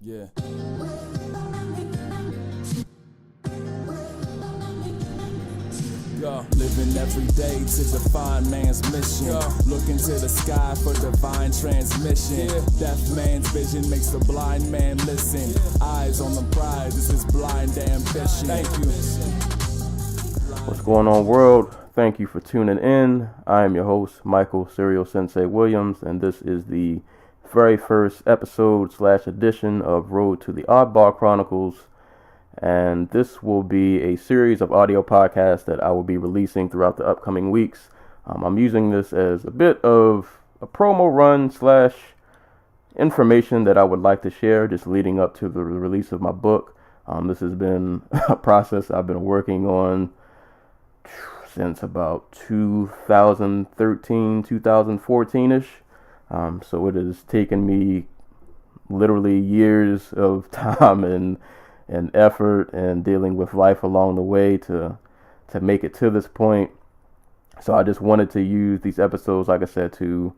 Yeah. Living every day to define man's mission. Looking to the sky for divine transmission. Deaf man's vision makes the blind man listen. Eyes on the prize, this is blind ambition. Thank you. What's going on, world? Thank you for tuning in. I am your host, Michael Serial Sensei Williams, and this is the very first episode / edition of Road to the Oddball Chronicles. And this will be a series of audio podcasts that I will be releasing throughout the upcoming weeks. I'm using this as a bit of a promo run / information that I would like to share just leading up to the release of my book. This has been a process I've been working on since about 2013, 2014-ish. So it has taken me literally years of time and effort and dealing with life along the way to make it to this point. So I just wanted to use these episodes, like I said, to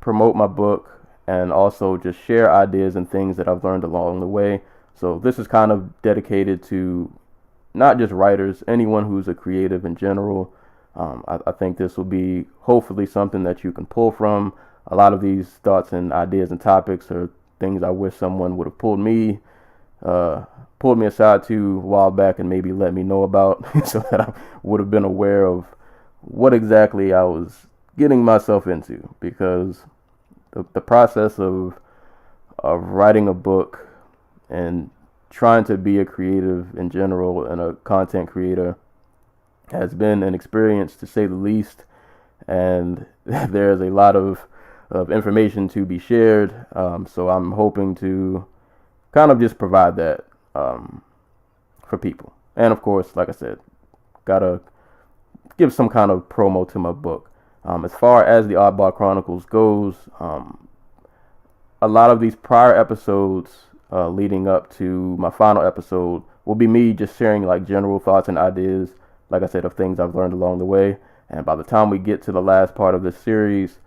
promote my book and also just share ideas and things that I've learned along the way. So this is kind of dedicated to not just writers, anyone who's a creative in general. I think this will be hopefully something that you can pull from. A lot of these thoughts and ideas and topics are things I wish someone would have pulled me aside to a while back and maybe let me know about so that I would have been aware of what exactly I was getting myself into, because the process of writing a book and trying to be a creative in general and a content creator has been an experience, to say the least, and there's a lot of information to be shared, so I'm hoping to kind of just provide that for people. And of course, like I said, gotta give some kind of promo to my book. As far as the Oddball Chronicles goes, a lot of these prior episodes leading up to my final episode will be me just sharing like general thoughts and ideas, like I said, of things I've learned along the way. And by the time we get to the last part of this series,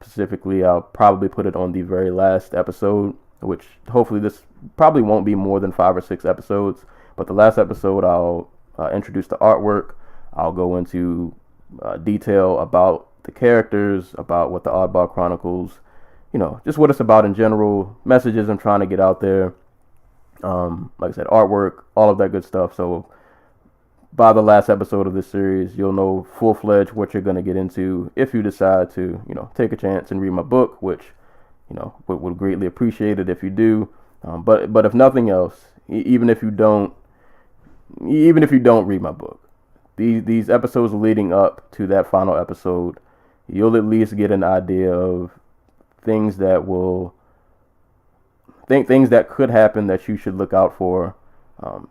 specifically, I'll probably put it on the very last episode, which hopefully this probably won't be more than 5 or 6 episodes. But the last episode, I'll introduce the artwork. I'll go into detail about the characters, about what the Oddball Chronicles, just what it's about in general, messages I'm trying to get out there. Like I said, artwork, all of that good stuff. So by the last episode of this series, you'll know full-fledged what you're going to get into if you decide to, take a chance and read my book, which would greatly appreciate it if you do. But if nothing else, even if you don't read my book, these episodes leading up to that final episode, you'll at least get an idea of things that could happen that you should look out for,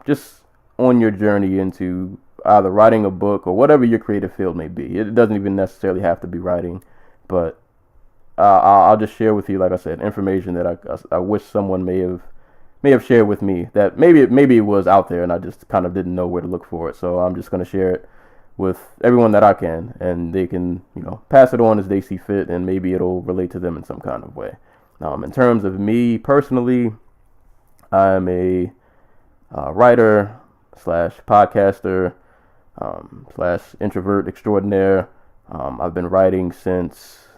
just on your journey into either writing a book or whatever your creative field may be. It doesn't even necessarily have to be writing, but I'll just share with you, like I said, information that I wish someone may have shared with me, that maybe it was out there and I just kind of didn't know where to look for it. So I'm just going to share it with everyone that I can, and they can pass it on as they see fit, and maybe it'll relate to them in some kind of way. In terms of me personally, I'm a writer / podcaster / introvert extraordinaire. I've been writing since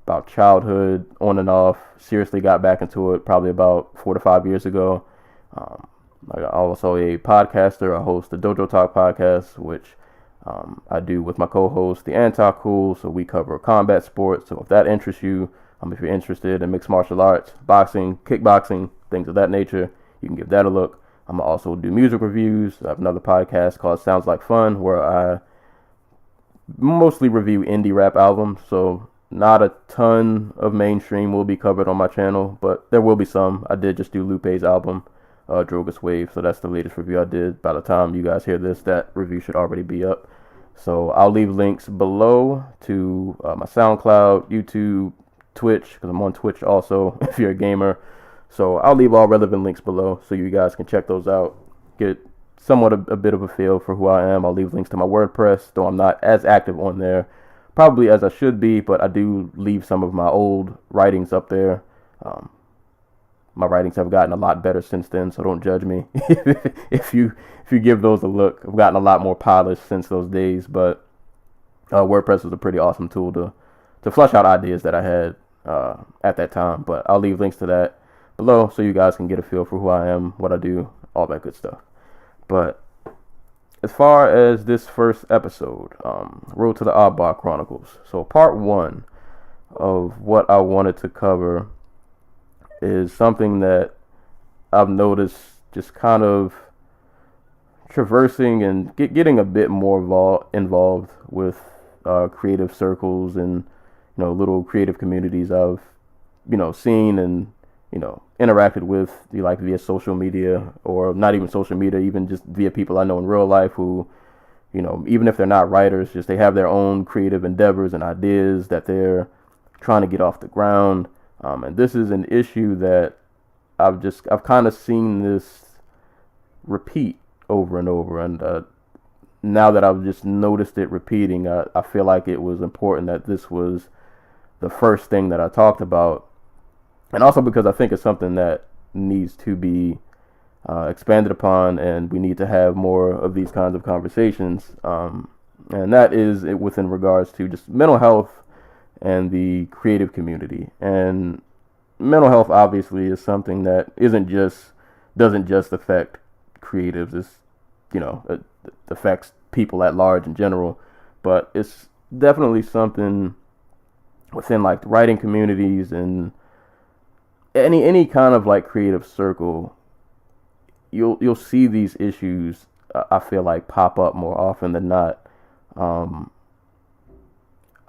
about childhood, on and off. Seriously got back into it probably about 4 to 5 years ago. I'm also a podcaster. I host the Dojo Talk podcast, which I do with my co-host, the Anti-Cool. So we cover combat sports. So if that interests you, if you're interested in mixed martial arts, boxing, kickboxing, things of that nature, you can give that a look. I'm also do music reviews. I have another podcast called Sounds Like Fun, where I mostly review indie rap albums. So not a ton of mainstream will be covered on my channel, but there will be some. I did just do Lupe's album, Drogas Wave, so that's the latest review I did. By the time you guys hear this, that review should already be up. So I'll leave links below to my SoundCloud, YouTube, Twitch, because I'm on Twitch also if you're a gamer. So I'll leave all relevant links below so you guys can check those out, get somewhat a bit of a feel for who I am. I'll leave links to my WordPress, though I'm not as active on there probably as I should be, but I do leave some of my old writings up there. my writings have gotten a lot better since then, so don't judge me if you give those a look. I've gotten a lot more polished since those days, but WordPress was a pretty awesome tool to flesh out ideas that I had at that time. But I'll leave links to that below so you guys can get a feel for who I am, what I do, all that good stuff. But as far as this first episode, Road to the Oddball Chronicles. So part 1 of what I wanted to cover is something that I've noticed just kind of traversing and getting a bit more involved with creative circles and little creative communities I've seen and interacted with, like via social media, or not even social media, even just via people I know in real life who, even if they're not writers, just they have their own creative endeavors and ideas that they're trying to get off the ground. And this is an issue that I've kind of seen this repeat over and over. And now that I've just noticed it repeating, I feel like it was important that this was the first thing that I talked about. And also because I think it's something that needs to be expanded upon, and we need to have more of these kinds of conversations. And that is within regards to just mental health and the creative community. And mental health obviously is something that doesn't just affect creatives. It affects people at large in general, but it's definitely something within like the writing communities and any kind of like creative circle. You'll see these issues, I feel like, pop up more often than not.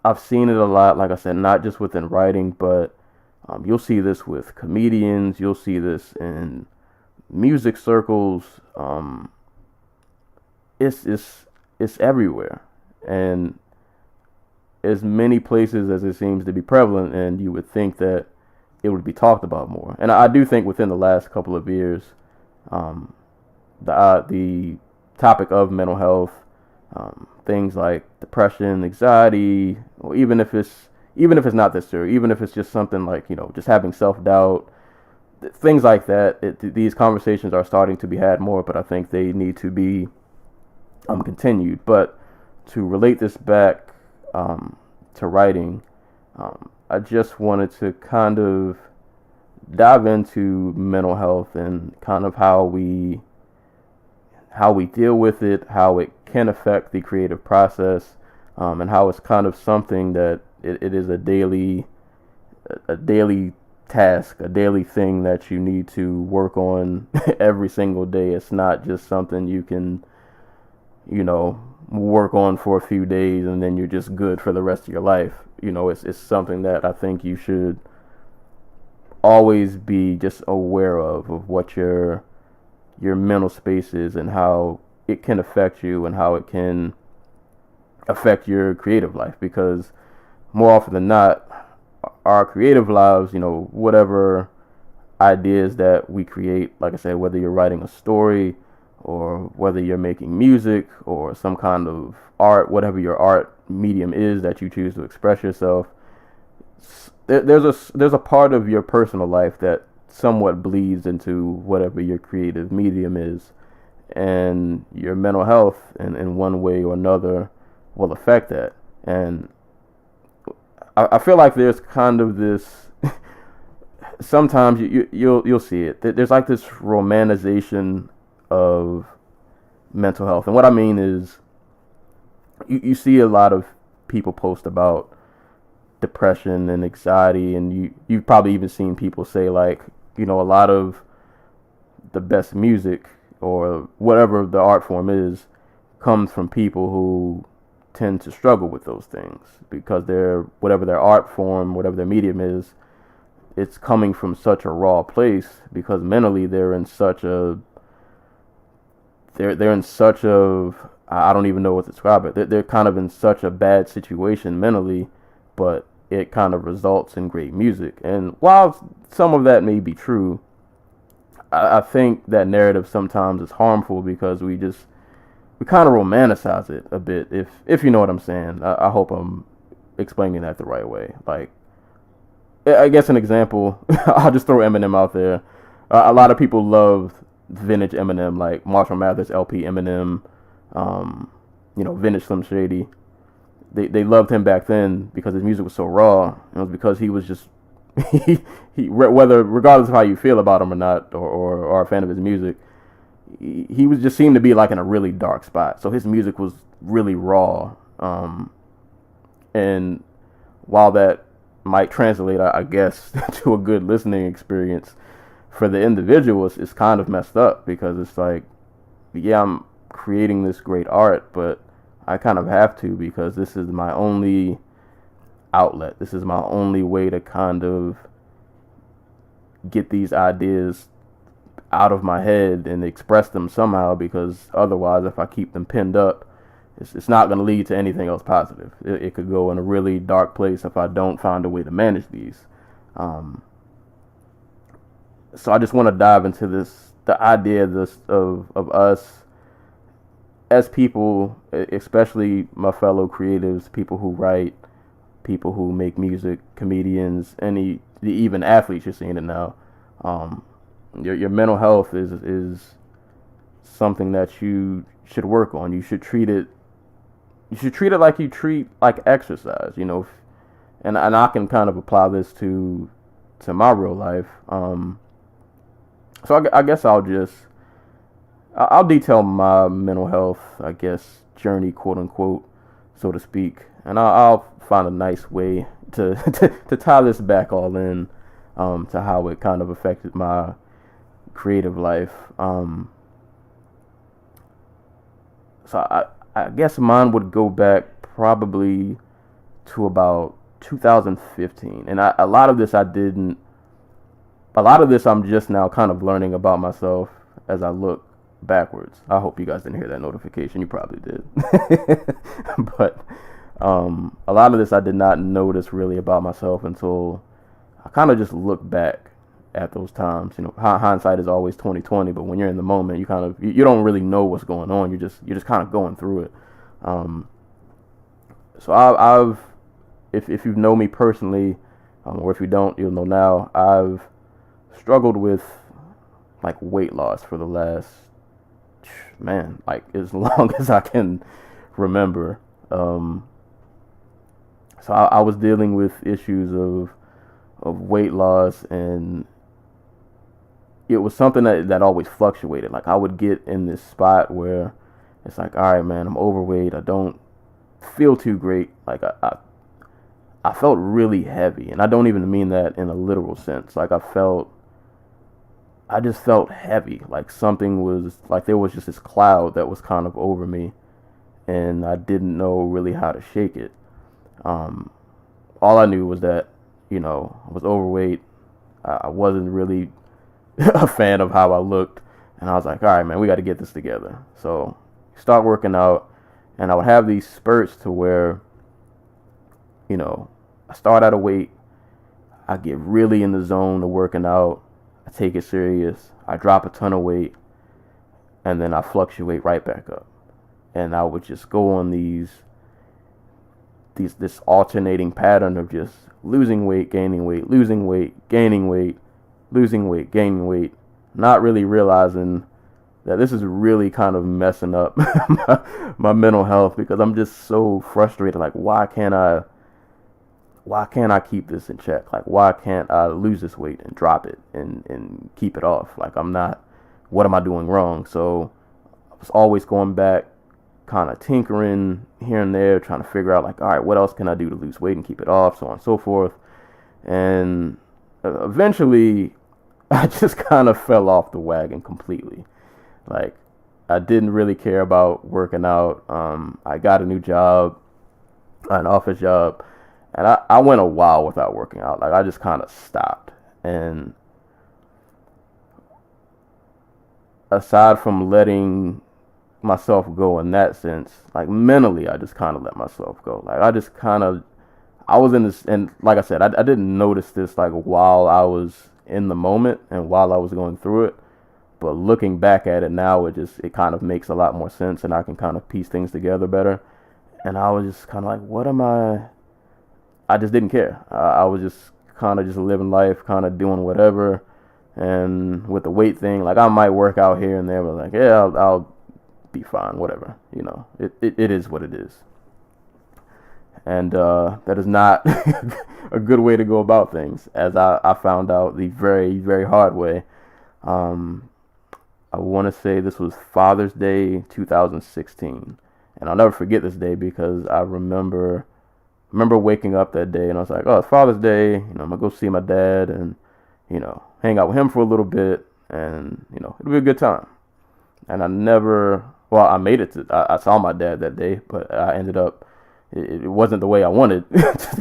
I've seen it a lot, like I said, not just within writing, but you'll see this with comedians. You'll see this in music circles. It's everywhere, and as many places as it seems to be prevalent, and you would think that it would be talked about more. And I do think within the last couple of years, the topic of mental health, things like depression, anxiety, or even if it's not this serious, even if it's just something like just having self-doubt, things like that, these conversations are starting to be had more. But I think they need to be continued. But to relate this back to writing, I just wanted to kind of dive into mental health and kind of how we deal with it, how it can affect the creative process, and how it's kind of something that it is a daily task, a daily thing that you need to work on every single day. It's not just something you can, work on for a few days and then you're just good for the rest of your life. It's something that I think you should always be just aware of what your mental space is and how it can affect you and how it can affect your creative life. Because more often than not, our creative lives, whatever ideas that we create, like I said, whether you're writing a story or whether you're making music or some kind of art, whatever your art medium is that you choose to express yourself, there's a part of your personal life that somewhat bleeds into whatever your creative medium is, and your mental health in one way or another will affect that. And I feel like there's kind of this sometimes you'll see it. There's like this romanticization of mental health. And what I mean is you see a lot of people post about depression and anxiety, and you've probably even seen people say like, a lot of the best music or whatever the art form is comes from people who tend to struggle with those things, because whatever their art form, whatever their medium is, it's coming from such a raw place, because mentally they're in such a I don't even know what to describe it. They're kind of in such a bad situation mentally, but it kind of results in great music. And while some of that may be true, I think that narrative sometimes is harmful, because we kind of romanticize it a bit, if you know what I'm saying. I hope I'm explaining that the right way. Like, I guess an example, I'll just throw Eminem out there. A lot of people loved vintage Eminem, like Marshall Mathers LP Eminem, vintage Slim Shady. They loved him back then because his music was so raw. It was because he was just regardless of how you feel about him or not, or are a fan of his music, he was just seemed to be like in a really dark spot. So his music was really raw. And while that might translate, I guess, to a good listening experience, for the individual, it's kind of messed up because it's like, yeah, I'm creating this great art, but I kind of have to because this is my only outlet. This is my only way to kind of get these ideas out of my head and express them somehow, because otherwise, if I keep them pinned up, it's not going to lead to anything else positive. It could go in a really dark place if I don't find a way to manage these. So I just want to dive into the idea of us as people, especially my fellow creatives, people who write, people who make music, comedians, even athletes. You're seeing it now. Your mental health is something that you should work on. You should treat it like you treat like exercise, and I can kind of apply this to my real life. So I guess I'll detail my mental health, I guess, journey, quote unquote, so to speak, and I'll find a nice way to tie this back all in to how it kind of affected my creative life. So I guess mine would go back probably to about 2015, and a lot of this I'm just now kind of learning about myself as I look backwards. I hope you guys didn't hear that notification. You probably did. But a lot of this I did not notice really about myself until I kind of just look back at those times. Hindsight is always 20/20, but when you're in the moment, you don't really know what's going on. You're just kind of going through it. So I've if you know me personally, or if you don't, you'll know now, I've struggled with like weight loss for the last, like as long as I can remember. So I was dealing with issues of weight loss, and it was something that always fluctuated. Like I would get in this spot where it's like, all right, man, I'm overweight. I don't feel too great. Like I felt really heavy, and I don't even mean that in a literal sense. Like I just felt heavy. Like something was, like there was just this cloud that was kind of over me, and I didn't know really how to shake it. All I knew was that, I was overweight. I wasn't really a fan of how I looked, and I was like, all right, man, we got to get this together. So start working out, and I would have these spurts to where, I start out of weight, I get really in the zone of working out, I take it serious, I drop a ton of weight, and then I fluctuate right back up. And I would just go on this alternating pattern of just losing weight, gaining weight, losing weight, gaining weight, losing weight, gaining weight, not really realizing that this is really kind of messing up my mental health, because I'm just so frustrated. Like, why can't I keep this in check? Like, why can't I lose this weight and drop it and keep it off? Like, what am I doing wrong? So I was always going back, kind of tinkering here and there, trying to figure out, like, all right, what else can I do to lose weight and keep it off, so on and so forth. And eventually, I just kind of fell off the wagon completely. Like, I didn't really care about working out. I got a new job, an office job, and I went a while without working out. Like, I just kind of stopped. And aside from letting myself go in that sense, like mentally, I just kind of let myself go. Like, I was in this, and like I said, I didn't notice this like while I was in the moment and while I was going through it. But looking back at it now, it kind of makes a lot more sense, and I can kind of piece things together better. And I was just kind of like, I just didn't care. I was just kind of just living life, kind of doing whatever. And with the weight thing, like I might work out here and there, but like, yeah, I'll be fine, whatever. You know, it is what it is. And that is not a good way to go about things, as I found out the very, very hard way. I want to say this was Father's Day 2016. And I'll never forget this day because I remember waking up that day and I was like, oh, it's Father's Day. You know, I'm going to go see my dad and, you know, hang out with him for a little bit. And, you know, it'll be a good time. And I made it I saw my dad that day, but I ended up, it wasn't the way I wanted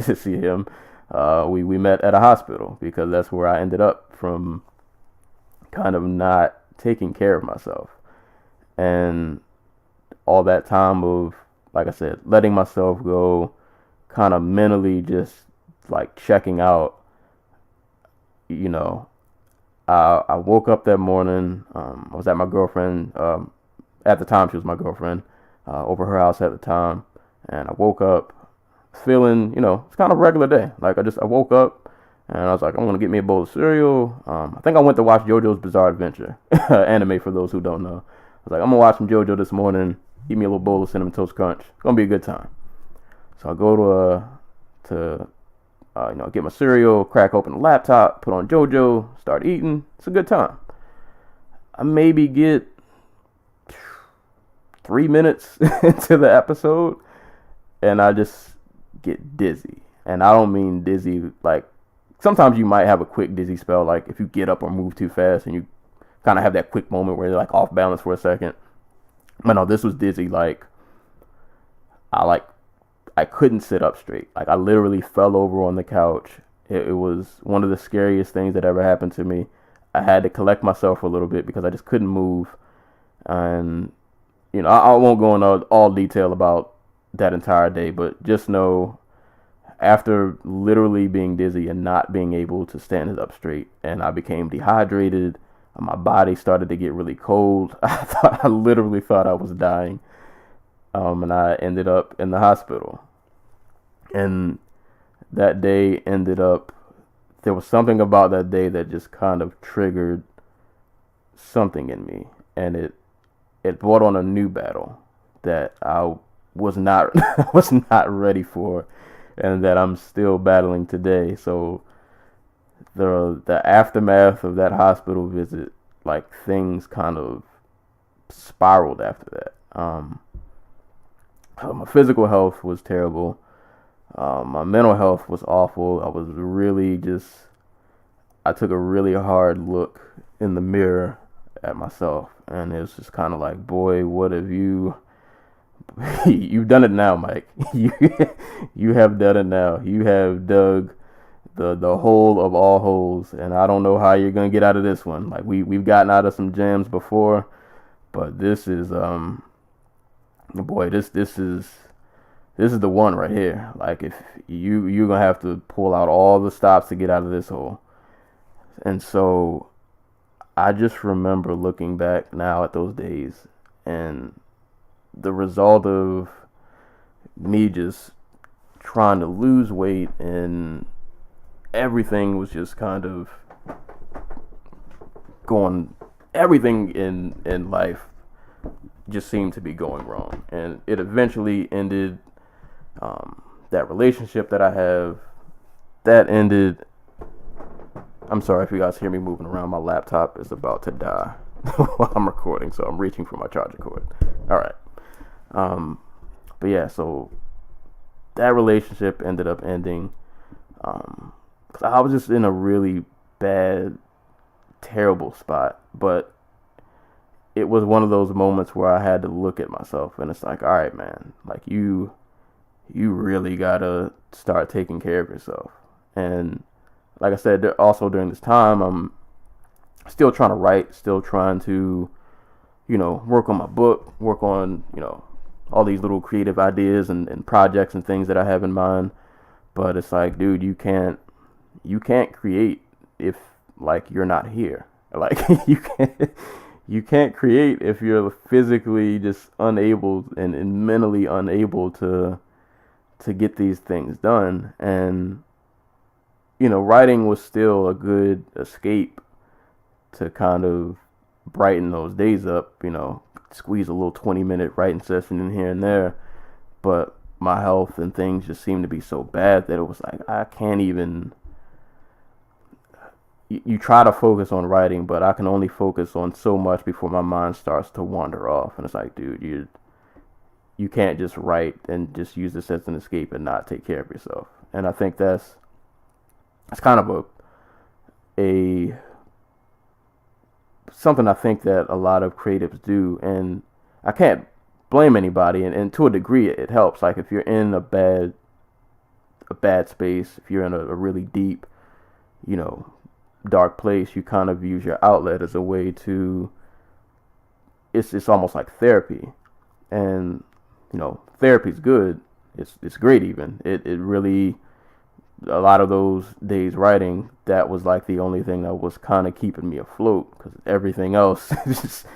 to see him. We met at a hospital because that's where I ended up from kind of not taking care of myself. And all that time of, like I said, letting myself go, kind of mentally just like checking out, you know, I woke up that morning. I was at my girlfriend, at the time she was my girlfriend, over her house at the time. And I woke up feeling, you know, it's kind of a regular day. Like I woke up and I was like, I'm going to get me a bowl of cereal. I think I went to watch JoJo's Bizarre Adventure, anime for those who don't know. I was like, I'm going to watch some JoJo this morning, eat me a little bowl of Cinnamon Toast Crunch. It's going to be a good time. So I go to get my cereal, crack open the laptop, put on JoJo, start eating. It's a good time. I maybe get 3 minutes into the episode and I just get dizzy. And I don't mean dizzy like, sometimes you might have a quick dizzy spell, like if you get up or move too fast and you kind of have that quick moment where you're like off balance for a second. But no, this was dizzy. Like I couldn't sit up straight. Like I literally fell over on the couch. It was one of the scariest things that ever happened to me. I had to collect myself a little bit because I just couldn't move. And, you know, I won't go into all detail about that entire day, but just know after literally being dizzy and not being able to stand it up straight, and I became dehydrated, my body started to get really cold. I literally thought I was dying. And I ended up in the hospital. And that day there was something about that day that just kind of triggered something in me. And it brought on a new battle that I was not ready for, and that I'm still battling today. So the aftermath of that hospital visit, like things kind of spiraled after that. My physical health was terrible. My mental health was awful. I took a really hard look in the mirror at myself, and it was just kind of like, boy, what have you've done it now, Mike. You have done it now. You have dug the hole of all holes, and I don't know how you're gonna get out of this one. Like we've gotten out of some jams before, but this is boy, this is the one right here. Like if you're gonna have to pull out all the stops to get out of this hole. And so I just remember looking back now at those days, and the result of me just trying to lose weight, and everything was just kind of going, everything in life just seemed to be going wrong. And it eventually ended. That relationship that I have, that ended. I'm sorry if you guys hear me moving around. My laptop is about to die while I'm recording, so I'm reaching for my charger cord. All right. But yeah, so that relationship ended up ending. 'Cause I was just in a really bad, terrible spot. But it was one of those moments where I had to look at myself, and it's like, all right, man, like you really gotta start taking care of yourself. And like I said, also during this time, I'm still trying to write, still trying to, work on my book, work on, all these little creative ideas and projects and things that I have in mind. But it's like, dude, you can't create if like you're not here. Like you can't create if you're physically just unable and mentally unable to get these things done. And writing was still a good escape to kind of brighten those days up, squeeze a little 20-minute writing session in here and there. But my health and things just seemed to be so bad that it was like, I can't even, you try to focus on writing, but I can only focus on so much before my mind starts to wander off. And it's like, dude, you can't just write and just use this as an escape and not take care of yourself. And I think that's kind of a something I think that a lot of creatives do, and I can't blame anybody, and to a degree it helps. Like if you're in a bad space, if you're in a really deep, dark place, you kind of use your outlet as a way to, it's almost like therapy. And therapy's good, it's great. Even it really, a lot of those days writing, that was like the only thing that was kind of keeping me afloat, because everything else just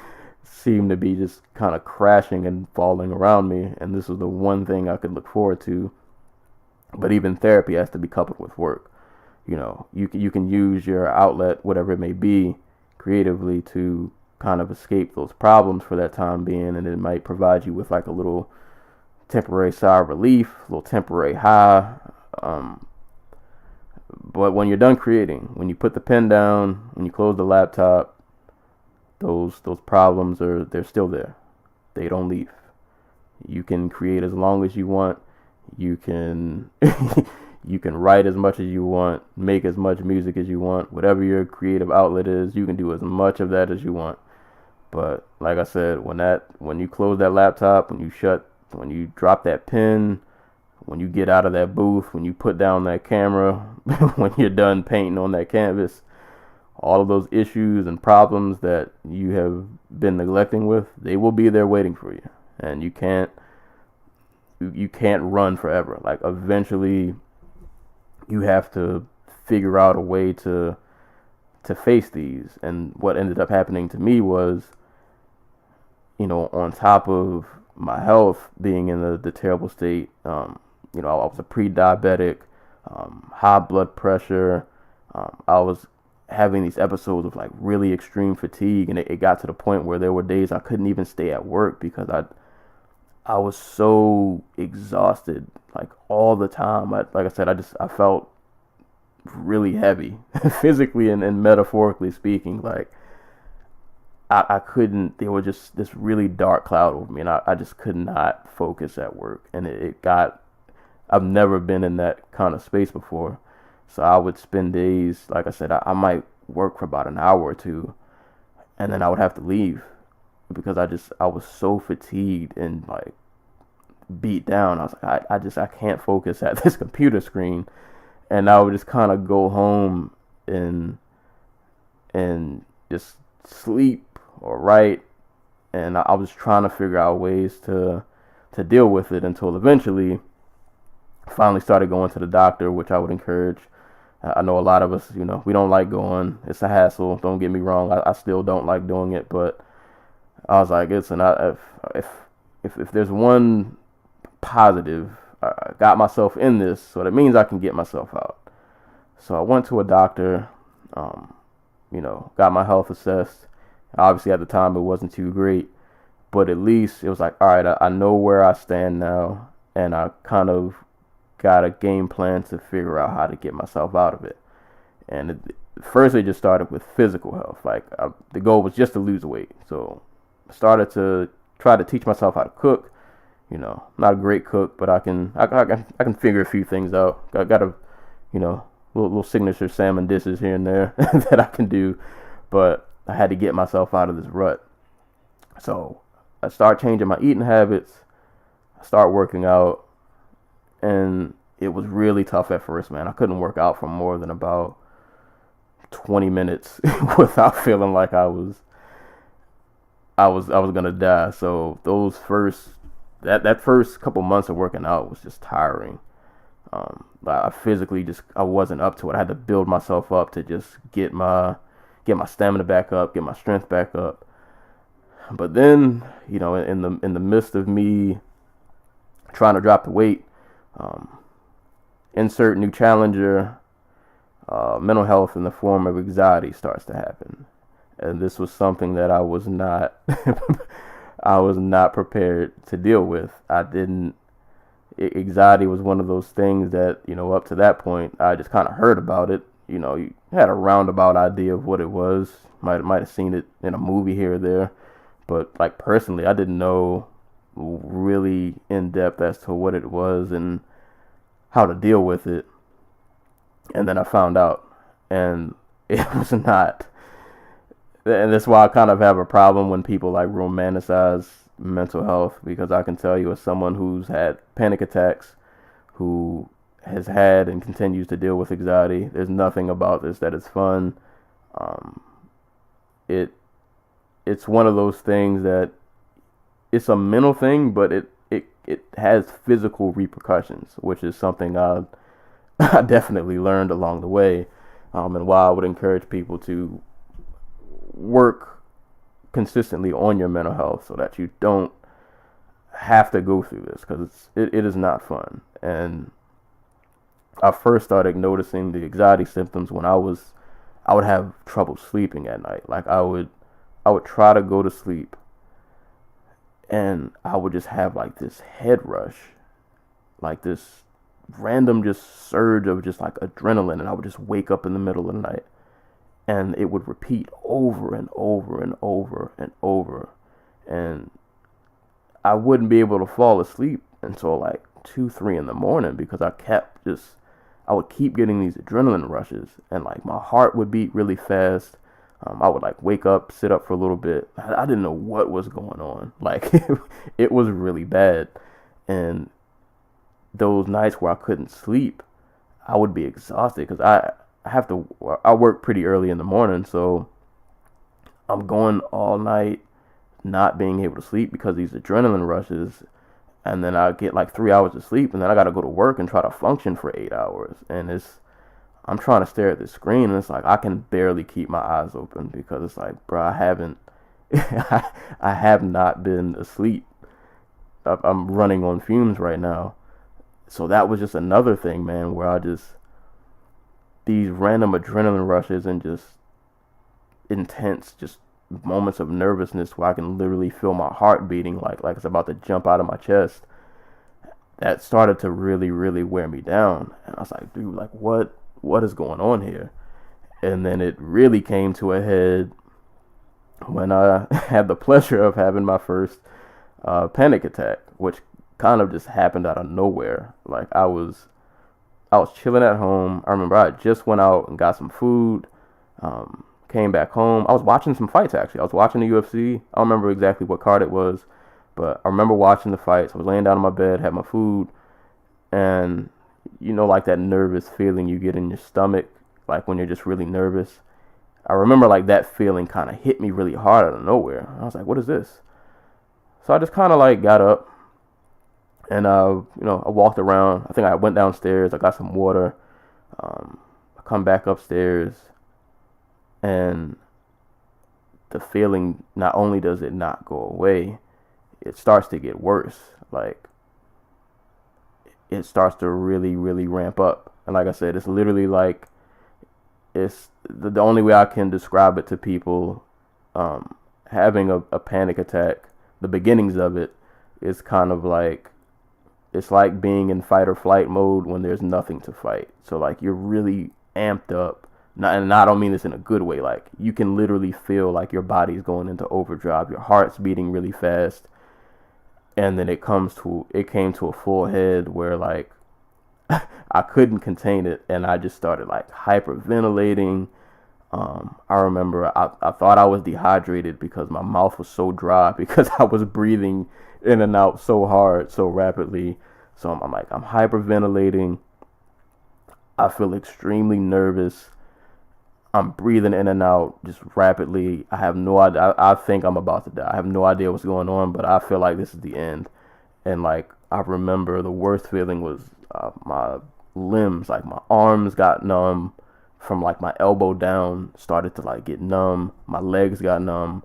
seemed to be just kind of crashing and falling around me, and this was the one thing I could look forward to. But even therapy has to be coupled with work. You can use your outlet, whatever it may be, creatively to kind of escape those problems for that time being, and it might provide you with like a little temporary sigh of relief, a little temporary high. But when you're done creating, when you put the pen down, when you close the laptop, those problems they're still there. They don't leave. You can create as long as you want. You can you can write as much as you want, make as much music as you want. Whatever your creative outlet is, you can do as much of that as you want. But like I said, when you close that laptop, when you drop that pen, when you get out of that booth, when you put down that camera, when you're done painting on that canvas, all of those issues and problems that you have been neglecting with, they will be there waiting for you. And you can't run forever. Like eventually you have to figure out a way to face these. And what ended up happening to me was, on top of my health being in the terrible state, I was a pre-diabetic, high blood pressure. I was having these episodes of like really extreme fatigue, and it got to the point where there were days I couldn't even stay at work because I was so exhausted, like all the time. Like I said, I felt really heavy, physically and metaphorically speaking. Like I couldn't. There was just this really dark cloud over me, and I just could not focus at work. And it got. I've never been in that kind of space before. So I would spend days, like I said, I might work for about an hour or two, and then I would have to leave because I was so fatigued and like beat down. I was like, I can't focus at this computer screen. And I would just kind of go home and just sleep or write. And I was trying to figure out ways to deal with it until eventually finally started going to the doctor, which I would encourage. I know a lot of us, we don't like going. It's a hassle. Don't get me wrong. I still don't like doing it, but I was like, listen, if there's one positive, I got myself in this, so that means I can get myself out. So I went to a doctor, got my health assessed. Obviously at the time it wasn't too great, but at least it was like, all right, I know where I stand now, and I kind of got a game plan to figure out how to get myself out of it. And first it just started with physical health. Like the goal was just to lose weight. So I started to try to teach myself how to cook. Not a great cook, but I can figure a few things out. I got a little signature salmon dishes here and there that I can do, but I had to get myself out of this rut. So I start changing my eating habits. I start working out. And it was really tough at first, man. I couldn't work out for more than about 20 minutes without feeling like I was gonna die. So those that first couple months of working out was just tiring. I physically I wasn't up to it. I had to build myself up to just get my stamina back up, get my strength back up. But then, in the midst of me trying to drop the weight, insert new challenger, mental health in the form of anxiety starts to happen. And this was something that I was not I was not prepared to deal with. Anxiety was one of those things that, up to that point, I just kind of heard about it. You had a roundabout idea of what it was. Might have seen it in a movie here or there. But like personally, I didn't know really in depth as to what it was and how to deal with it. And then I found out, and it was not. And that's why I kind of have a problem when people like romanticize mental health, because I can tell you, as someone who's had panic attacks, who has had and continues to deal with anxiety, there's nothing about this that is fun. It's one of those things that it's a mental thing, but it has physical repercussions, which is something I definitely learned along the way, and why I would encourage people to work consistently on your mental health so that you don't have to go through this, because it is not fun. And I first started noticing the anxiety symptoms when I would have trouble sleeping at night. Like I would try to go to sleep, and I would just have like this head rush, like this random just surge of just like adrenaline, and I would just wake up in the middle of the night, and it would repeat over and over and over and over, and I wouldn't be able to fall asleep until like 2-3 in the morning, because I would keep getting these adrenaline rushes, and like my heart would beat really fast. I would like wake up, sit up for a little bit. I didn't know what was going on. Like it was really bad. And those nights where I couldn't sleep, I would be exhausted, because I work pretty early in the morning, so I'm going all night not being able to sleep because of these adrenaline rushes. And then I get like 3 hours of sleep, and then I got to go to work and try to function for 8 hours. And I'm trying to stare at the screen, and it's like I can barely keep my eyes open, because it's like, bro, I have not been asleep. I'm running on fumes right now. So that was just another thing, man, where these random adrenaline rushes and just intense, just moments of nervousness where I can literally feel my heart beating like it's about to jump out of my chest. That started to really, really wear me down. And I was like, dude, like what is going on here? And then it really came to a head when I had the pleasure of having my first panic attack, which kind of just happened out of nowhere. Like I was chilling at home. I remember I just went out and got some food, came back home. I was watching some fights, actually. I was watching the UFC. I don't remember exactly what card it was, but I remember watching the fights. I was laying down in my bed, had my food, and like that nervous feeling you get in your stomach, like when you're just really nervous. I remember like that feeling kind of hit me really hard out of nowhere. I was like, what is this? So I just kind of like got up, and I walked around. I think I went downstairs. I got some water. I come back upstairs, and the feeling, not only does it not go away, it starts to get worse. Like it starts to really, really ramp up. And like I said, it's literally like, it's the only way I can describe it to people, having a panic attack, the beginnings of it is kind of like, it's like being in fight or flight mode when there's nothing to fight. So like you're really amped up. And I don't mean this in a good way. Like you can literally feel like your body's going into overdrive. Your heart's beating really fast. And then it came to a full head where like I couldn't contain it, and I just started like hyperventilating. I remember I thought I was dehydrated because my mouth was so dry, because I was breathing in and out so hard, so rapidly. So I'm hyperventilating. I feel extremely nervous. I'm breathing in and out just rapidly. I have no idea. I think I'm about to die. I have no idea what's going on, but I feel like this is the end. And like I remember the worst feeling was my limbs, like my arms got numb from like my elbow down, started to like get numb. My legs got numb,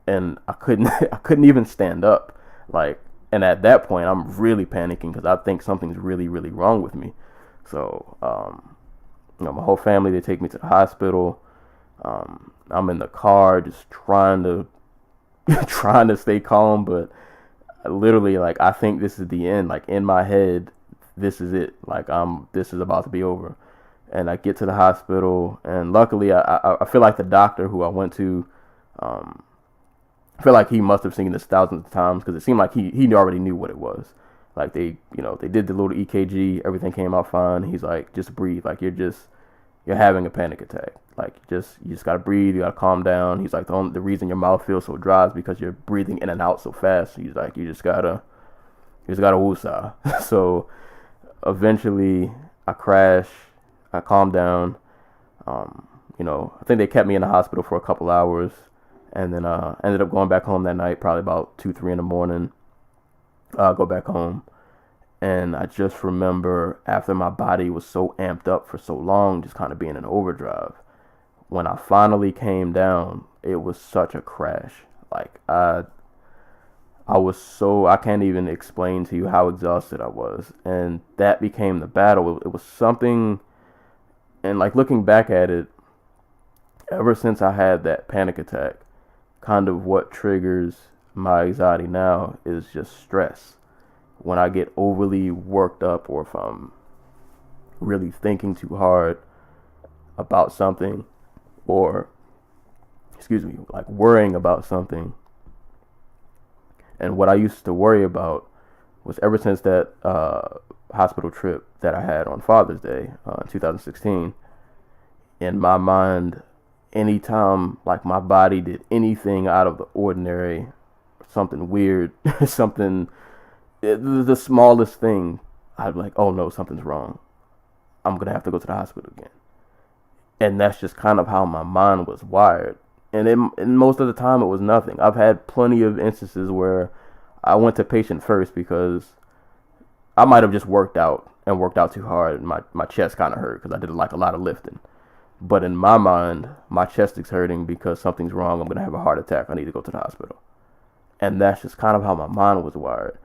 and I couldn't even stand up. Like, and at that point, I'm really panicking because I think something's really, really wrong with me. So, my whole family, they take me to the hospital. I'm in the car just trying to trying to stay calm, but literally, like, I think this is the end. Like, in my head, this is it. Like, this is about to be over. And I get to the hospital, and luckily, I feel like the doctor who I went to, I feel like he must have seen this thousands of times, because it seemed like he already knew what it was. Like, they did the little EKG, everything came out fine. He's like, just breathe. Like, you're having a panic attack. Like, you just gotta breathe. You gotta calm down. He's like, the reason your mouth feels so dry is because you're breathing in and out so fast. He's like, you just gotta woosah. So eventually, I crash. I calm down. I think they kept me in the hospital for a couple hours, and then ended up going back home that night, probably about 2-3 in the morning. Go back home. And I just remember, after my body was so amped up for so long, just kind of being in overdrive. When I finally came down, it was such a crash. Like, I can't even explain to you how exhausted I was. And that became the battle. It was something, and like, looking back at it, ever since I had that panic attack, kind of what triggers my anxiety now is just stress. When I get overly worked up, or if I'm really thinking too hard about something, or, like, worrying about something. And what I used to worry about was, ever since that hospital trip that I had on Father's Day in 2016, in my mind, anytime, like, my body did anything out of the ordinary, something weird, something, the smallest thing, I'd be like, oh no, something's wrong. I'm going to have to go to the hospital again. And that's just kind of how my mind was wired. And most of the time, it was nothing. I've had plenty of instances where I went to patient first because I might have just worked out too hard, and my chest kind of hurt because I did like a lot of lifting. But in my mind, my chest is hurting because something's wrong. I'm going to have a heart attack. I need to go to the hospital. And that's just kind of how my mind was wired.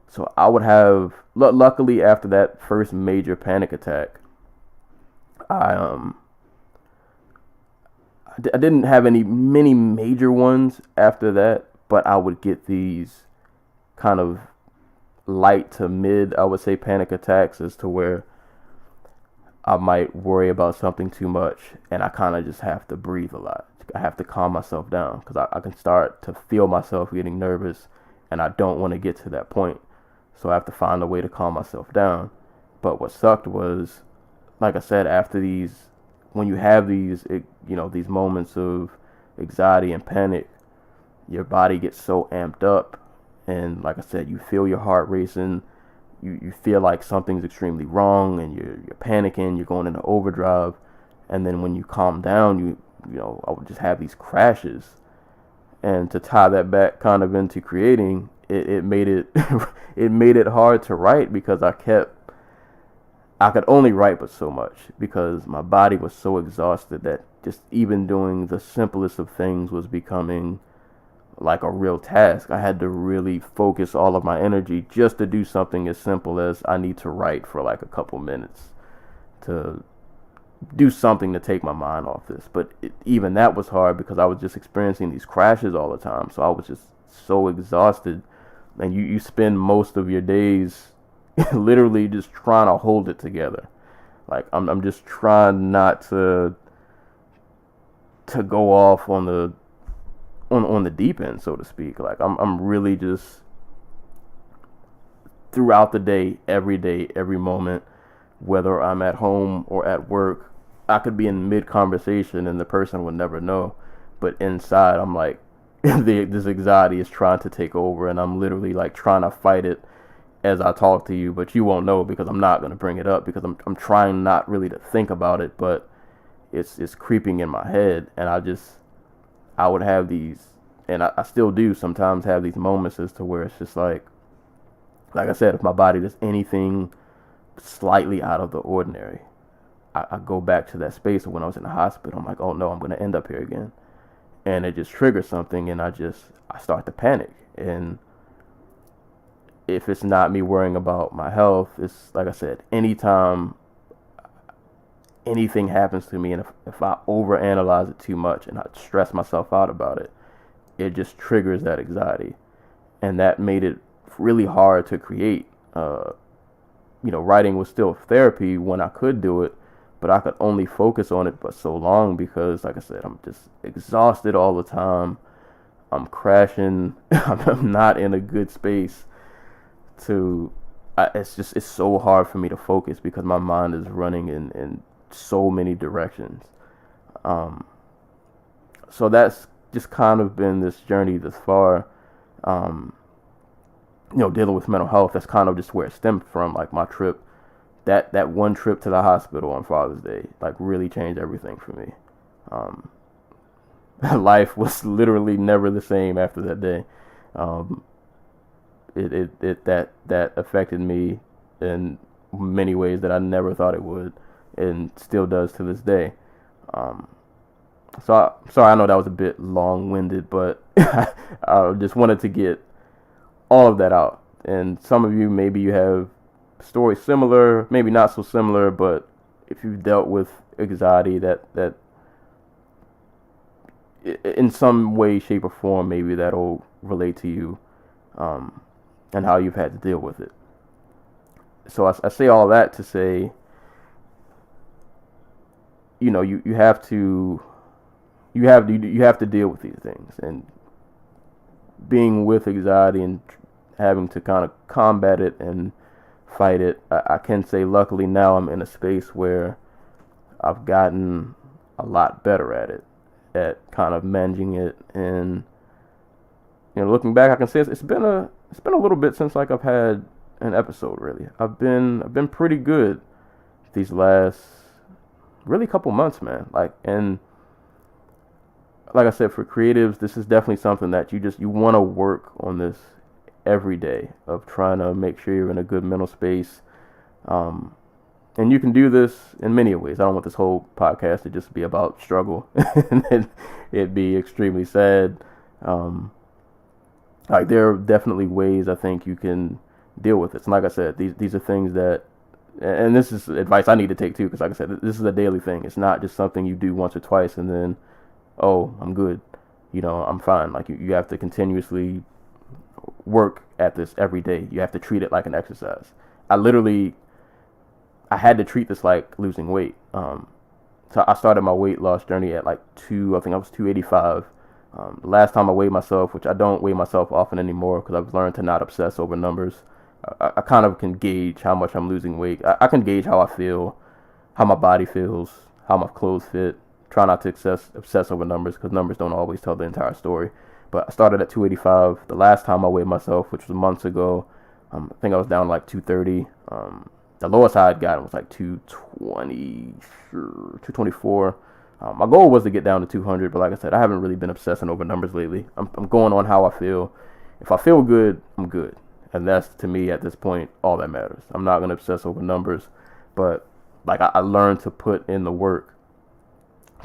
So I would have, luckily, after that first major panic attack, I didn't have many major ones after that, but I would get these kind of light to mid, I would say, panic attacks, as to where I might worry about something too much, and I kind of just have to breathe a lot. I have to calm myself down, because I can start to feel myself getting nervous, and I don't want to get to that point. So I have to find a way to calm myself down. But what sucked was, like I said, after when you have these moments of anxiety and panic, your body gets so amped up. And like I said, you feel your heart racing. You feel like something's extremely wrong, and you're panicking. You're going into overdrive. And then when you calm down, I would just have these crashes. And to tie that back kind of into creating, it made it it made it hard to write, because I could only write but so much, because my body was so exhausted that just even doing the simplest of things was becoming like a real task. I had to really focus all of my energy just to do something as simple as, I need to write for like a couple minutes to do something to take my mind off this. But even that was hard, because I was just experiencing these crashes all the time. So I was just so exhausted, and you spend most of your days literally just trying to hold it together. Like, I'm just trying not to go off on the deep end, so to speak. Like, I'm really just, throughout the day, every moment, whether I'm at home or at work, I could be in mid conversation and the person would never know, but inside I'm like, this anxiety is trying to take over, and I'm literally like trying to fight it as I talk to you, but you won't know, because I'm not going to bring it up, because I'm trying not really to think about it, but it's creeping in my head. And I would have these, and I still do sometimes have these moments as to where it's just like I said, if my body does anything slightly out of the ordinary, I go back to that space of when I was in the hospital. I'm like, oh no, I'm going to end up here again. And it just triggers something, and I start to panic. And if it's not me worrying about my health, it's like I said, anytime anything happens to me, and if I overanalyze it too much and I stress myself out about it, it just triggers that anxiety. And that made it really hard to create. Writing was still therapy when I could do it, but I could only focus on it but so long because, like I said, I'm just exhausted all the time. I'm crashing. I'm not in a good space it's so hard for me to focus because my mind is running in so many directions. So that's just kind of been this journey thus far. Dealing with mental health, that's kind of just where it stemmed from. Like my trip, that one trip to the hospital on Father's Day, like really changed everything for me. Life was literally never the same after that day. That affected me in many ways that I never thought it would, and still does to this day. Sorry, I know that was a bit long-winded, but I just wanted to get all of that out. And some of you, maybe you have stories similar, maybe not so similar, but if you've dealt with anxiety that in some way, shape, or form, maybe that'll relate to you, and how you've had to deal with it. So I say all that to say, you have to deal with these things, and being with anxiety and having to kind of combat it and fight it. I can say, luckily now I'm in a space where I've gotten a lot better at it, at kind of managing it. And looking back, I can say it's been a little bit since like I've had an episode. Really, I've been pretty good these last really couple months, man. And like I said, for creatives, this is definitely something that you want to work on this every day, of trying to make sure you're in a good mental space. And you can do this in many ways. I don't want this whole podcast to just be about struggle and then it'd be extremely sad. There are definitely ways I think you can deal with it. And like I said, these are things that, and this is advice I need to take too, because like I said, this is a daily thing. It's not just something you do once or twice and then, oh, I'm good, I'm fine. Like you have to continuously work at this every day. You have to treat it like an exercise. I had to treat this like losing weight. So I started my weight loss journey at I think I was 285. The last time I weighed myself, which I don't weigh myself often anymore because I've learned to not obsess over numbers. I kind of can gauge how much I'm losing weight. I can gauge how I feel, how my body feels, how my clothes fit. Try not to obsess over numbers because numbers don't always tell the entire story. But I started at 285. The last time I weighed myself, which was months ago, I think I was down 230. The lowest I had gotten was 220, 224. My goal was to get down to 200, but like I said, I haven't really been obsessing over numbers lately. I'm going on how I feel. If I feel good, I'm good. And that's, to me, at this point, all that matters. I'm not going to obsess over numbers, but I learned to put in the work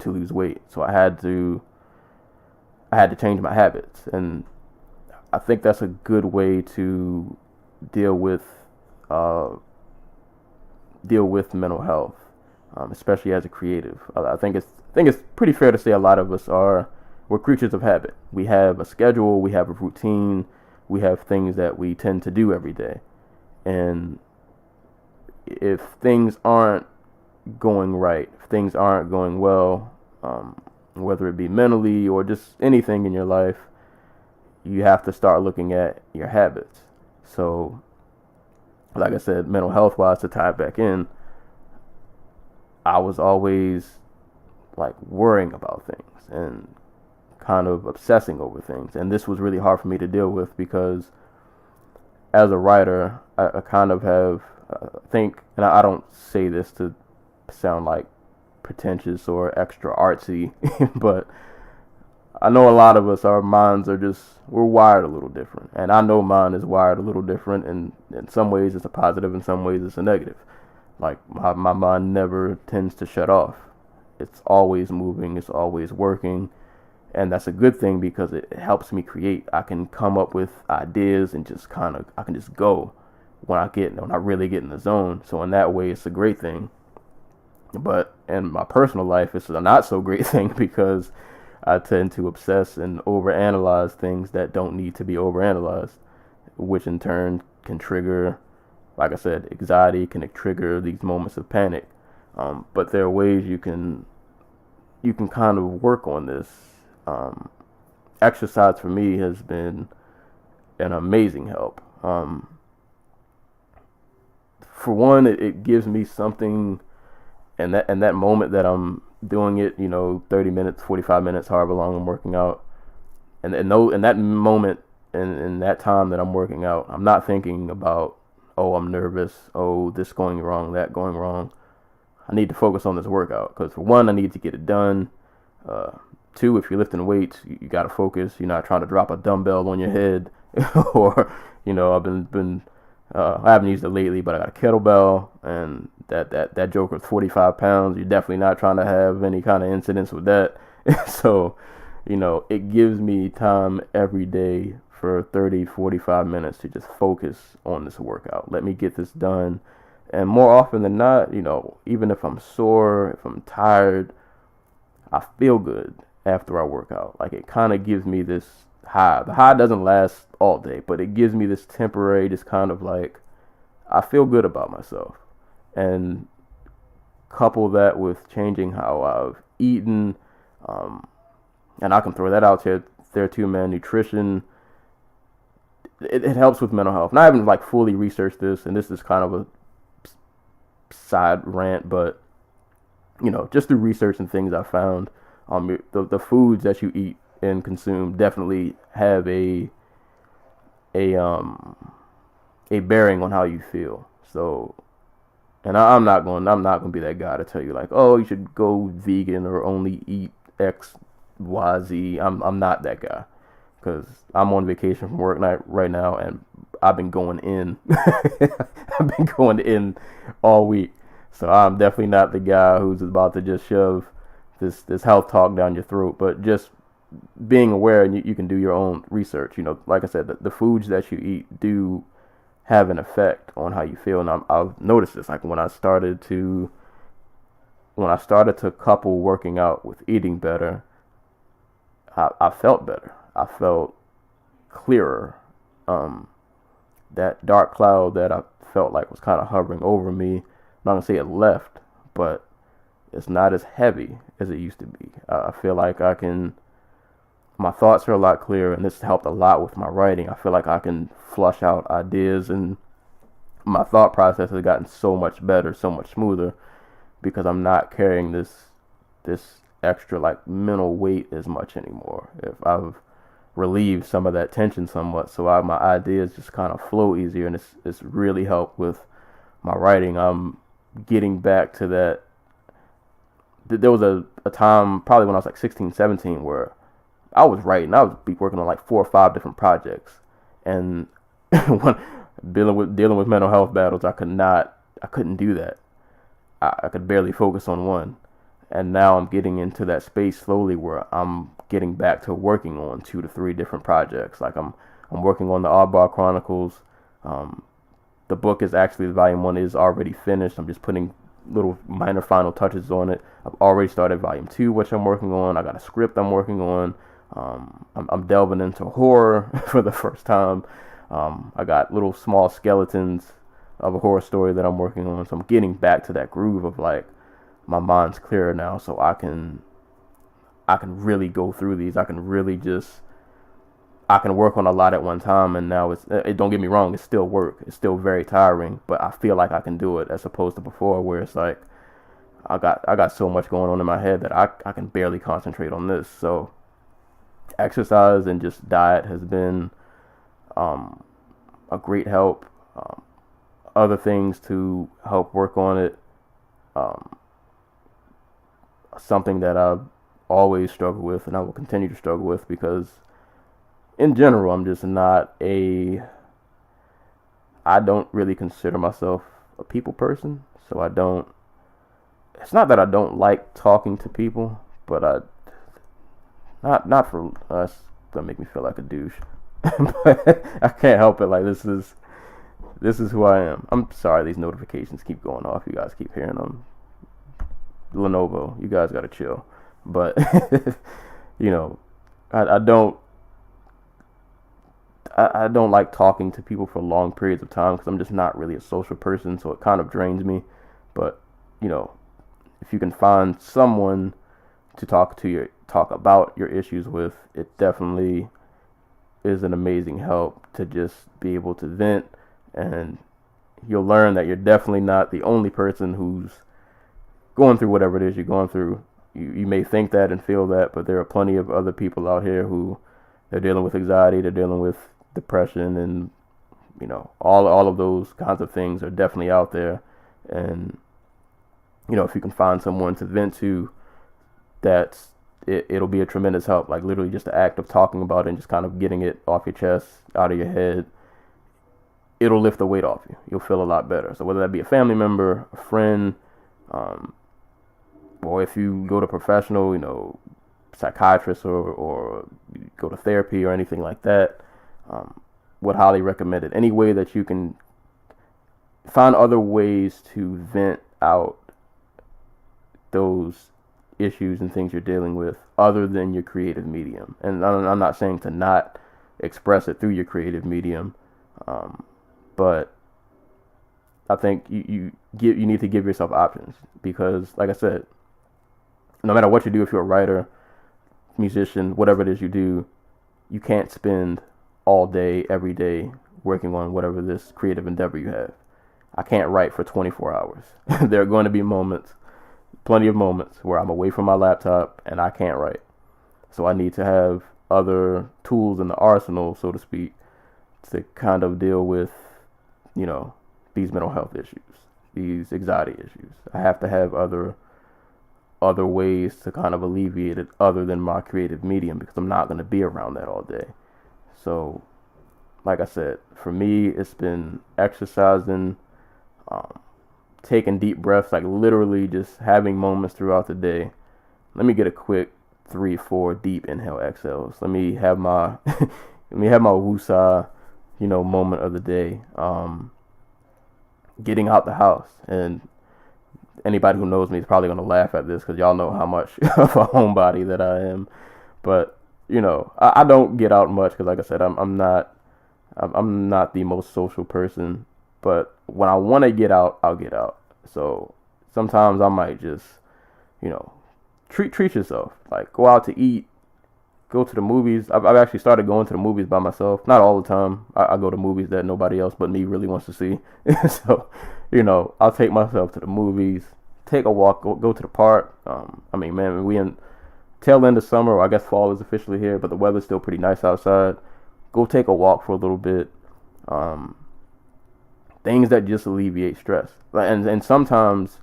to lose weight. So I had to change my habits, and I think that's a good way to deal with mental health, especially as a creative. I think it's pretty fair to say a lot of us we're creatures of habit. We have a schedule, we have a routine, we have things that we tend to do every day, and if things aren't going right, if things aren't going well, whether it be mentally or just anything in your life, you have to start looking at your habits. So, like I said, mental health wise, to tie it back in, I was always worrying about things and kind of obsessing over things. And this was really hard for me to deal with because as a writer, I kind of have, and I don't say this to sound pretentious or extra artsy, but I know a lot of us, our minds we're wired a little different. And I know mine is wired a little different, and in some ways it's a positive, in some ways it's a negative. My mind never tends to shut off. It's always moving, it's always working, and that's a good thing because it helps me create. I can come up with ideas and I can just go when I really get in the zone. So in that way, it's a great thing. But in my personal life, it's a not so great thing because I tend to obsess and overanalyze things that don't need to be overanalyzed, which in turn can trigger, like I said, anxiety, can trigger these moments of panic. But there are ways you can kind of work on this. Exercise for me has been an amazing help. For one, it gives me something, and that moment that I'm doing it, 30 minutes, 45 minutes, however long I'm working out, and in that moment, in that time that I'm working out, I'm not thinking about, oh, I'm nervous, oh, this going wrong, that going wrong. I need to focus on this workout because, for one, I need to get it done. Two, if you're lifting weights, you got to focus. You're not trying to drop a dumbbell on your head, or I've been I haven't used it lately, but I got a kettlebell, and that joker's 45 pounds. You're definitely not trying to have any kind of incidents with that. So, it gives me time every day for 30, 45 minutes to just focus on this workout. Let me get this done. And more often than not, even if I'm sore, if I'm tired, I feel good after I work out. Like, it kind of gives me this high. The high doesn't last all day, but it gives me this temporary, just kind of like, I feel good about myself. And couple that with changing how I've eaten, and I can throw that out there too, man. Nutrition, it helps with mental health. And I haven't fully researched this, and this is kind of a side rant, but just through research and things I found, the foods that you eat and consume definitely have a bearing on how you feel. So, and I'm not going to be that guy to tell you oh, you should go vegan or only eat X, Y, Z. I'm not that guy, because I'm on vacation from work right now, and I've been going in. I've been going in all week. So I'm definitely not the guy who's about to just shove this health talk down your throat, but just being aware, and you can do your own research. Like I said, the foods that you eat do have an effect on how you feel. And I've noticed this, when I started to couple working out with eating better, I felt better. I felt clearer. That dark cloud that I felt like was kind of hovering over me, I'm not gonna say it left, but it's not as heavy as it used to be. I feel like my thoughts are a lot clearer, and this helped a lot with my writing. I feel like I can flush out ideas, and my thought process has gotten so much better, so much smoother, because I'm not carrying this extra mental weight as much anymore. If I've relieved some of that tension somewhat, so my ideas just kind of flow easier, and it's really helped with my writing. I'm getting back to that. There was a time, probably when I was 16, 17, where I was writing. I would be working on 4 or 5 different projects, and when dealing with mental health battles, I couldn't do that. I could barely focus on one. And now I'm getting into that space slowly where I'm getting back to working on 2 to 3 different projects. I'm working on the Oddball Chronicles. The book is actually, volume 1 is already finished. I'm just putting little minor final touches on it. I've already started volume 2, which I'm working on. I got a script I'm working on. I'm delving into horror for the first time. I got little small skeletons of a horror story that I'm working on. So I'm getting back to that groove of my mind's clearer now, so I can really go through these. I can work on a lot at one time, and now don't get me wrong, it's still work. It's still very tiring, but I feel like I can do it, as opposed to before, where it's I got so much going on in my head that I can barely concentrate on this. So exercise and just diet has been a great help. Other things to help work on it, something that I've always struggled with, and I will continue to struggle with, because in general, I'm just not I don't really consider myself a people person. So it's not that I don't like talking to people, but not for us, gonna make me feel like a douche. But I can't help it. This is who I am. I'm sorry these notifications keep going off. You guys keep hearing them. Lenovo, you guys gotta chill. But you know, I don't like talking to people for long periods of time because I'm just not really a social person, so it kind of drains me. But you know, if you can find someone to talk about your issues with, it definitely is an amazing help to just be able to vent, and you'll learn that you're definitely not the only person who's going through whatever it is you're going through. You may think that and feel that, but there are plenty of other people out here who they're dealing with anxiety, they're dealing with depression, and you know, all of those kinds of things are definitely out there. And you know, if you can find someone to vent to, it'll be a tremendous help. Like literally just the act of talking about it and just kind of getting it off your chest, out of your head, it'll lift the weight off you. You'll feel a lot better. So whether that be a family member, a friend, or if you go to professional, you know, psychiatrist or go to therapy or anything like that, would highly recommend it. Any way that you can find other ways to vent out those issues and things you're dealing with other than your creative medium. And I'm not saying to not express it through your creative medium, but I think you need to give yourself options, because like I said, no matter what you do, if you're a writer, musician, whatever it is you do, you can't spend all day, every day working on whatever this creative endeavor you have. I can't write for 24 hours. There are going to be moments, plenty of moments, where I'm away from my laptop and I can't write. So I need to have other tools in the arsenal, so to speak, to kind of deal with, you know, these mental health issues, these anxiety issues. I have to have other ways to kind of alleviate it other than my creative medium, because I'm not going to be around that all day. So, like I said, for me, it's been exercising, taking deep breaths, like literally just having moments throughout the day. Let me get a quick 3-4 deep inhale exhales. Let me have my woosah, you know, moment of the day. Getting out the house, and anybody who knows me is probably going to laugh at this because y'all know how much of a homebody that I am. But you know, I don't get out much because, like I said, I'm not the most social person. But when I want to get out, I'll get out. So sometimes I might just, you know, treat yourself. Like go out to eat, go to the movies. I've actually started going to the movies by myself. Not all the time. I go to movies that nobody else but me really wants to see. So, you know, I'll take myself to the movies, take a walk, go to the park. I mean, man, we in tail end of summer, or I guess fall is officially here, but the weather's still pretty nice outside. Go take a walk for a little bit. Things that just alleviate stress. And sometimes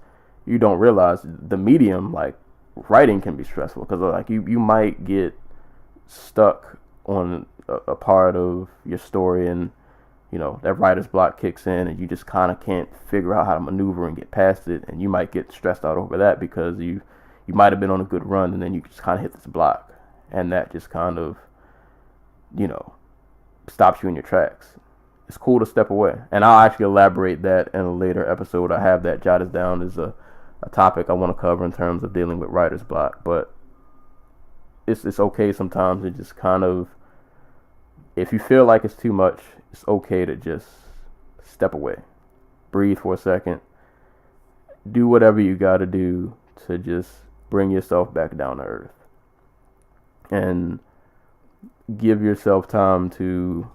you don't realize the medium, like writing, can be stressful, because like you might get stuck on a part of your story, and you know that writer's block kicks in, and you just kind of can't figure out how to maneuver and get past it, and you might get stressed out over that because you might have been on a good run, and then you just kind of hit this block, and that just kind of, you know, stops you in your tracks. It's cool to step away, and I'll actually elaborate that in a later episode. I have that jotted down as a topic I want to cover in terms of dealing with writer's block. But it's okay sometimes to just kind of, if you feel like it's too much, it's okay to just step away, breathe for a second, do whatever you got to do to just bring yourself back down to earth, and give yourself time to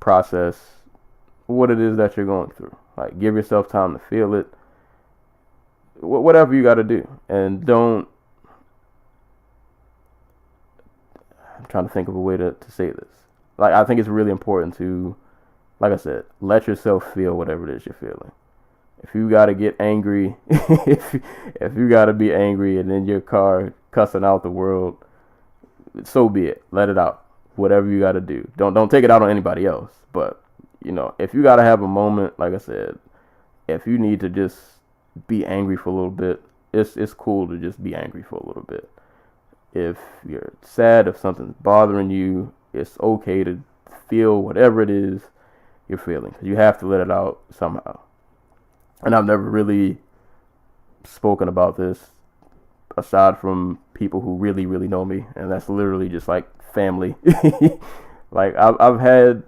process what it is that you're going through. Like, give yourself time to feel it, whatever you got to do. And I'm trying to think of a way to say this. Like, I think it's really important to, like I said, let yourself feel whatever it is you're feeling. If you got to get angry, if you got to be angry and in your car cussing out the world, so be it. Let it out. Whatever you got to do. Don't take it out on anybody else. But, you know, if you got to have a moment, like I said, if you need to just be angry for a little bit, it's cool to just be angry for a little bit. If you're sad, if something's bothering you, it's okay to feel whatever it is you're feeling, because you have to let it out somehow. And I've never really spoken about this aside from people who really, really know me, and that's literally just like family. Like I've had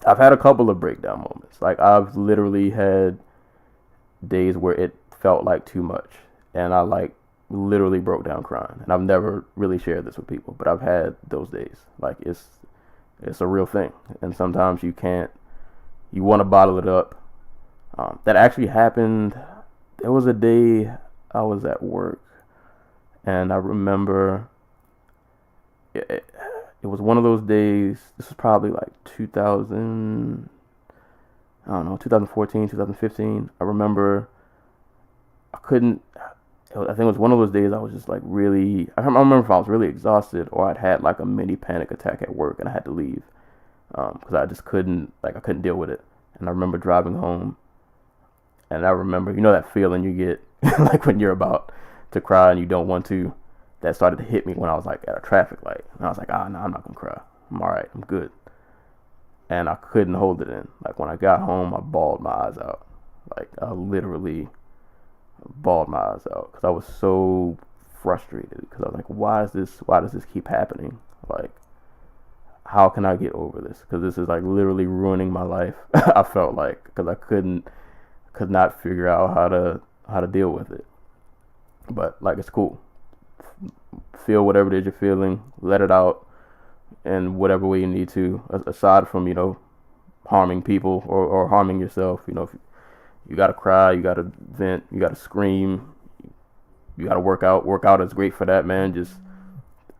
a couple of breakdown moments. Like I've literally had days where it felt like too much, and I like literally broke down crying. And I've never really shared this with people, but I've had those days. Like it's a real thing, and sometimes you want to bottle it up. That actually happened. There was a day I was at work, and I remember it was one of those days. This was probably like 2014, 2015. I remember I think it was one of those days I was just like really, I don't remember if I was really exhausted or I'd had like a mini panic attack at work and I had to leave because I just couldn't deal with it. And I remember driving home, and I remember, that feeling you get like when you're about to cry and you don't want to. That started to hit me when I was like at a traffic light, and I was like, no, I'm not gonna cry. I'm all right. I'm good. And I couldn't hold it in. Like when I got home, I bawled my eyes out. Like I literally bawled my eyes out because I was so frustrated. Because I was like, why does this keep happening? Like, how can I get over this? Because this is like literally ruining my life. I felt like, because I could not figure out how to deal with it. But like, it's cool. Feel whatever it is you're feeling, let it out in whatever way you need to, aside from harming people or harming yourself. If you gotta cry, you gotta vent, you gotta scream, you gotta work out. Workout is great for that, man. Just,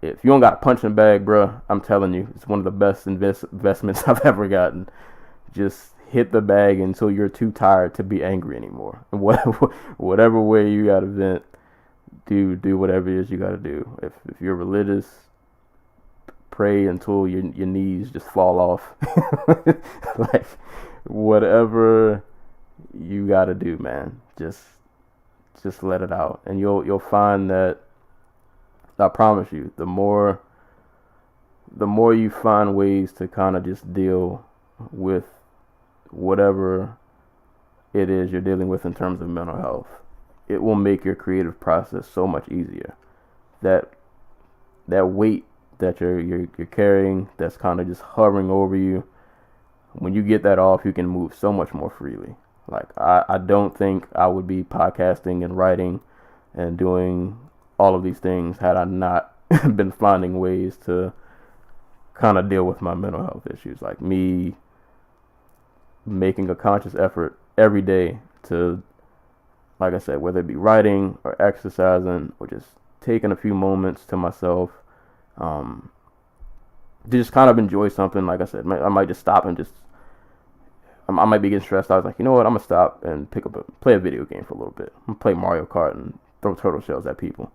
if you don't got a punch in the bag, bruh, I'm telling you, it's one of the best investments I've ever gotten. Just hit the bag until you're too tired to be angry anymore. Whatever way you gotta vent, do whatever it is you gotta do. If you're religious, pray until your knees just fall off. Like, whatever you gotta do, man. Just let it out, and you'll find that, I promise you, the more you find ways to kind of just deal with whatever it is you're dealing with in terms of mental health, it will make your creative process so much easier. That weight that you're carrying, that's kind of just hovering over you, when you get that off, you can move so much more freely. Like, I don't think I would be podcasting and writing and doing all of these things had I not been finding ways to kind of deal with my mental health issues. Like, me making a conscious effort every day to, like I said, whether it be writing or exercising or just taking a few moments to myself, to just kind of enjoy something. Like I said, I might just stop and I might be getting stressed. I was like, you know what, I'm gonna stop and play a video game for a little bit. I'm gonna play Mario Kart and throw turtle shells at people.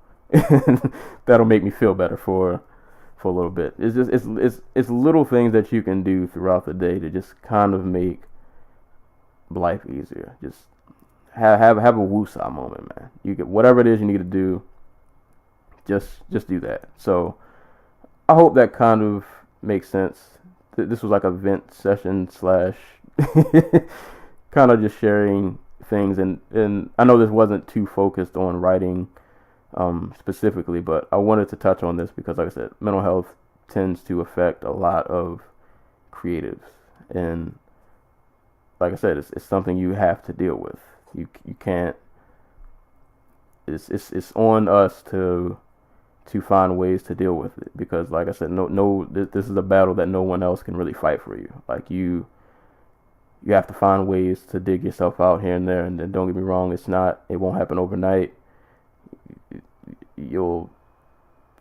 That'll make me feel better for a little bit. It's little things that you can do throughout the day to just kind of make life easier. Just have a woosah moment, man. You get whatever it is you need to do. Just do that. So I hope that kind of makes sense. This was like a vent session / kind of just sharing things, and I know this wasn't too focused on writing specifically, but I wanted to touch on this because, like I said, mental health tends to affect a lot of creatives, and like I said, it's something you have to deal with. You can't. It's on us to find ways to deal with it, because, like I said, this is a battle that no one else can really fight for you. Like, you have to find ways to dig yourself out here and there, and don't get me wrong, it won't happen overnight. You'll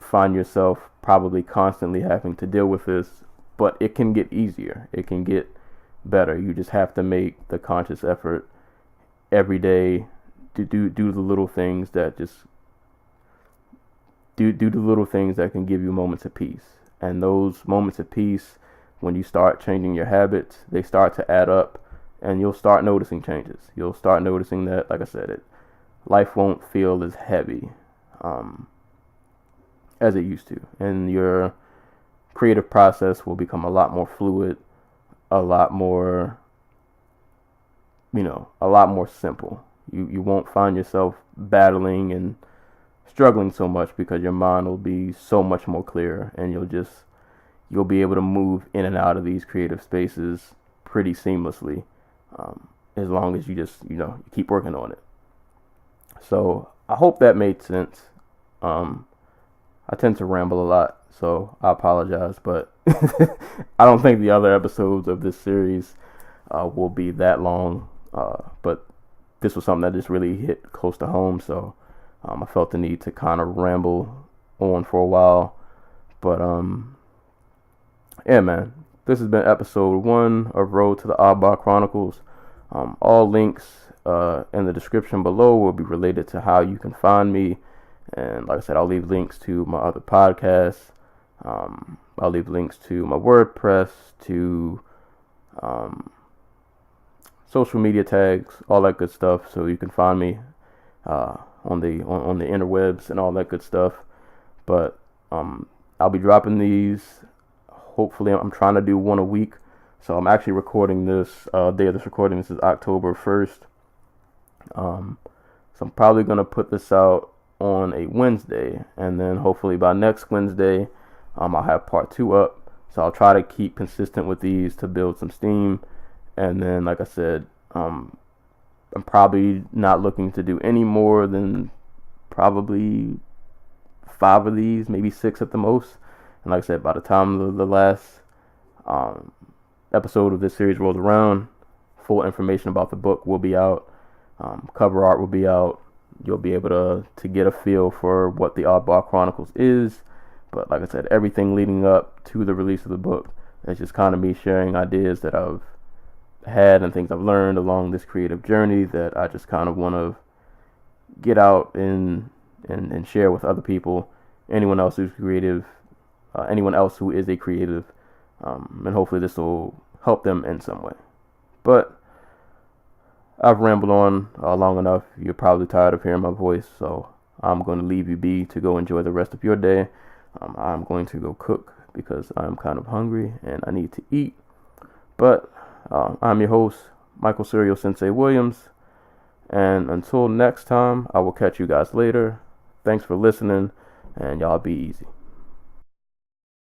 find yourself probably constantly having to deal with this, but it can get easier. It can get better. You just have to make the conscious effort every day to do the little things that just do the little things that can give you moments of peace. And those moments of peace, when you start changing your habits, they start to add up, and you'll start noticing changes. You'll start noticing that, like I said, life won't feel as heavy as it used to, and your creative process will become a lot more fluid, a lot more simple. You won't find yourself battling and struggling so much because your mind will be so much more clear, and you'll be able to move in and out of these creative spaces pretty seamlessly, as long as you keep working on it. So I hope that made sense. I tend to ramble a lot, so I apologize, but I don't think the other episodes of this series will be that long, but this was something that just really hit close to home, so I felt the need to kind of ramble on for a while. But yeah, man, this has been episode 1 of Road to the Oddball Chronicles. All links in the description below will be related to how you can find me. And like I said, I'll leave links to my other podcasts. I'll leave links to my WordPress, to social media tags, all that good stuff, so you can find me on the interwebs and all that good stuff. But I'll be dropping these. Hopefully, I'm trying to do 1 a week. So I'm actually recording this. Day of this recording, this is October 1st. So I'm probably gonna put this out on a Wednesday, and then hopefully by next Wednesday, I'll have part 2 up. So I'll try to keep consistent with these to build some steam. And then, like I said, I'm probably not looking to do any more than probably 5 of these, maybe 6 at the most. And like I said, by the time the last episode of this series rolls around, full information about the book will be out. Cover art will be out. You'll be able to get a feel for what the Oddball Chronicles is. But like I said, everything leading up to the release of the book is just kind of me sharing ideas that I've had and things I've learned along this creative journey that I just kind of want to get out and share with other people, anyone else who's creative, anyone else who is a creative, and hopefully this will help them in some way. But I've rambled on long enough. You're probably tired of hearing my voice, so I'm going to leave you be to go enjoy the rest of your day. I'm going to go cook because I'm kind of hungry and I need to eat. But I'm your host, Michael Serial Sensei Williams, and until next time, I will catch you guys later. Thanks for listening, and y'all be easy.